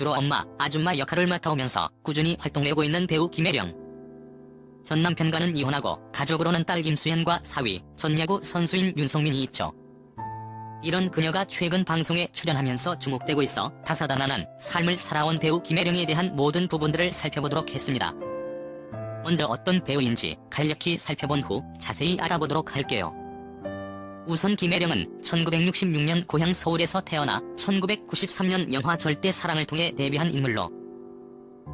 주로 엄마, 아줌마 역할을 맡아오면서 꾸준히 활동하고 있는 배우 김혜령. 전 남편과는 이혼하고 가족으로는 딸 김수현과 사위, 전 야구 선수인 윤성민이 있죠. 이런 그녀가 최근 방송에 출연하면서 주목되고 있어 다사다난한 삶을 살아온 배우 김혜령에 대한 모든 부분들을 살펴보도록 했습니다. 먼저 어떤 배우인지 간략히 살펴본 후 자세히 알아보도록 할게요. 우선 김혜령은 1966년 고향 서울에서 태어나 1993년 영화 절대사랑을 통해 데뷔한 인물로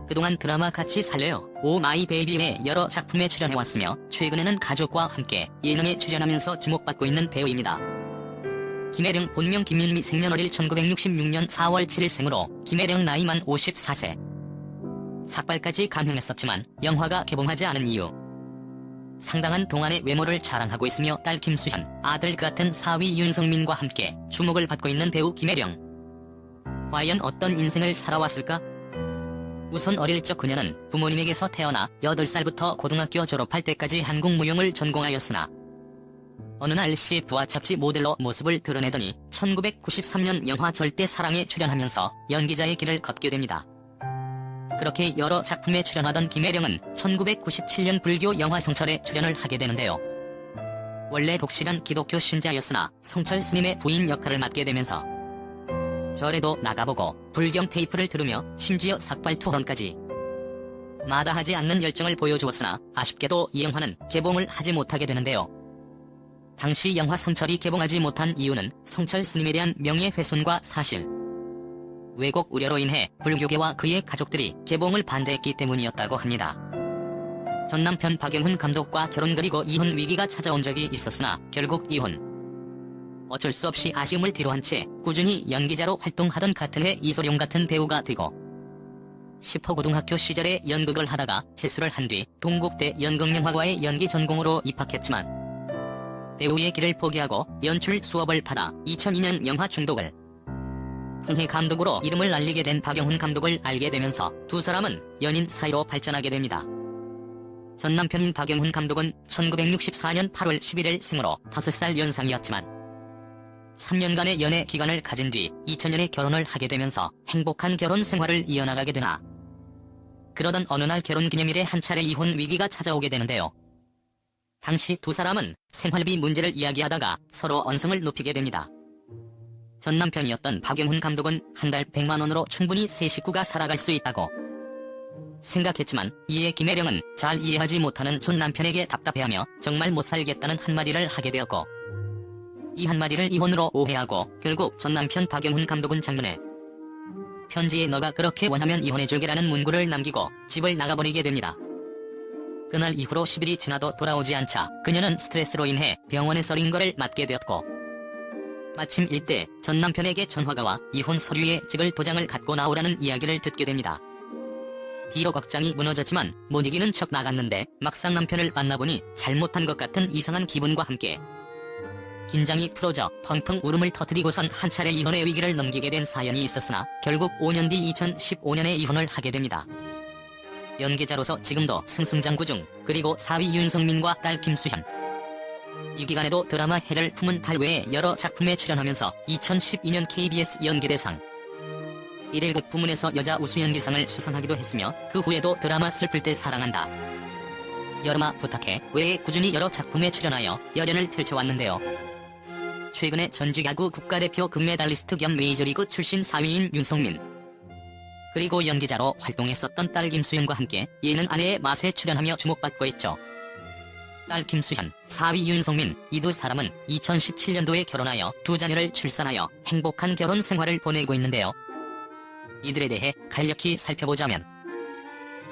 그동안 드라마 같이 살래요, 오 마이 베이비의 여러 작품에 출연해왔으며 최근에는 가족과 함께 예능에 출연하면서 주목받고 있는 배우입니다. 김혜령 본명 김일미 생년월일 1966년 4월 7일 생으로 김혜령 나이만 54세. 삭발까지 감행했었지만 영화가 개봉하지 않은 이유. 상당한 동안의 외모를 자랑하고 있으며 딸 김수현, 아들 같은 사위 윤성민과 함께 주목을 받고 있는 배우 김혜령. 과연 어떤 인생을 살아왔을까? 우선 어릴 적 그녀는 부모님에게서 태어나 8살부터 고등학교 졸업할 때까지 한국무용을 전공하였으나 어느 날 CF와 잡지 모델로 모습을 드러내더니 1993년 영화 절대사랑에 출연하면서 연기자의 길을 걷게 됩니다. 그렇게 여러 작품에 출연하던 김혜령은 1997년 불교 영화 성철에 출연을 하게 되는데요. 원래 독실한 기독교 신자였으나 성철 스님의 부인 역할을 맡게 되면서 절에도 나가보고 불경 테이프를 들으며 심지어 삭발 투혼까지 마다하지 않는 열정을 보여주었으나 아쉽게도 이 영화는 개봉을 하지 못하게 되는데요. 당시 영화 성철이 개봉하지 못한 이유는 성철 스님에 대한 명예훼손과 사실 왜곡 우려로 인해 불교계와 그의 가족들이 개봉을 반대했기 때문이었다고 합니다. 전 남편 박영훈 감독과 결혼 그리고 이혼 위기가 찾아온 적이 있었으나 결국 이혼. 어쩔 수 없이 아쉬움을 뒤로한 채 꾸준히 연기자로 활동하던 같은 해 이소룡 같은 배우가 되고 10호 고등학교 시절에 연극을 하다가 재수를 한 뒤 동국대 연극영화과의 연기 전공으로 입학했지만 배우의 길을 포기하고 연출 수업을 받아 2002년 영화 중독을 통해 감독으로 이름을 알리게 된 박영훈 감독을 알게 되면서 두 사람은 연인 사이로 발전하게 됩니다. 전 남편인 박영훈 감독은 1964년 8월 11일 생으로 5살 연상이었지만 3년간의 연애 기간을 가진 뒤 2000년에 결혼을 하게 되면서 행복한 결혼 생활을 이어나가게 되나 그러던 어느 날 결혼기념일에 한 차례 이혼 위기가 찾아오게 되는데요. 당시 두 사람은 생활비 문제를 이야기하다가 서로 언성을 높이게 됩니다. 전 남편이었던 박영훈 감독은 한 달 100만 원으로 충분히 세 식구가 살아갈 수 있다고 생각했지만 이에 김혜령은 잘 이해하지 못하는 전 남편에게 답답해하며 정말 못 살겠다는 한마디를 하게 되었고 이 한마디를 이혼으로 오해하고 결국 전 남편 박영훈 감독은 작년에 편지에 너가 그렇게 원하면 이혼해줄게라는 문구를 남기고 집을 나가버리게 됩니다. 그날 이후로 10일이 지나도 돌아오지 않자 그녀는 스트레스로 인해 병원에서 링거를 맞게 되었고 마침 이때 전 남편에게 전화가 와 이혼 서류에 찍을 도장을 갖고 나오라는 이야기를 듣게 됩니다. 비록 억장이 무너졌지만 못 이기는 척 나갔는데 막상 남편을 만나보니 잘못한 것 같은 이상한 기분과 함께 긴장이 풀어져 펑펑 울음을 터뜨리고선 한 차례 이혼의 위기를 넘기게 된 사연이 있었으나 결국 5년 뒤 2015년에 이혼을 하게 됩니다. 연기자로서 지금도 승승장구 중. 그리고 사위 윤성민과 딸 김수현. 이 기간에도 드라마 해를 품은 달 외에 여러 작품에 출연하면서 2012년 KBS 연기대상 1일극 부문에서 여자 우수연기상을 수상하기도 했으며 그 후에도 드라마 슬플 때 사랑한다, 여름아 부탁해 외에 꾸준히 여러 작품에 출연하여 열연을 펼쳐왔는데요. 최근에 전직 야구 국가대표 금메달리스트 겸 메이저리그 출신 사위인 윤성민 그리고 연기자로 활동했었던 딸 김수현과 함께 예능 아내의 맛에 출연하며 주목받고 있죠. 딸 김수현, 사위 윤성민, 이 두 사람은 2017년도에 결혼하여 두 자녀를 출산하여 행복한 결혼 생활을 보내고 있는데요. 이들에 대해 간략히 살펴보자면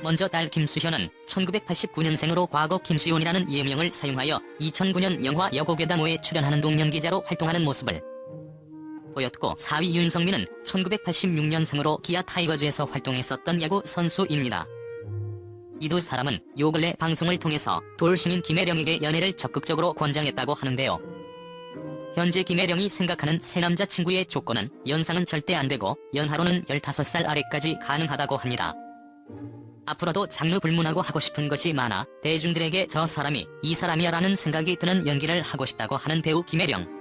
먼저 딸 김수현은 1989년생으로 과거 김시온이라는 예명을 사용하여 2009년 영화 여고괴담호에 출연하는 동연기자로 활동하는 모습을 보였고 사위 윤성민은 1986년생으로 기아 타이거즈에서 활동했었던 야구 선수입니다. 이 두 사람은 요 근래 방송을 통해서 돌싱인 김혜령에게 연애를 적극적으로 권장했다고 하는데요. 현재 김혜령이 생각하는 새 남자친구의 조건은 연상은 절대 안되고 연하로는 15살 아래까지 가능하다고 합니다. 앞으로도 장르 불문하고 하고 싶은 것이 많아 대중들에게 저 사람이 이 사람이야 라는 생각이 드는 연기를 하고 싶다고 하는 배우 김혜령.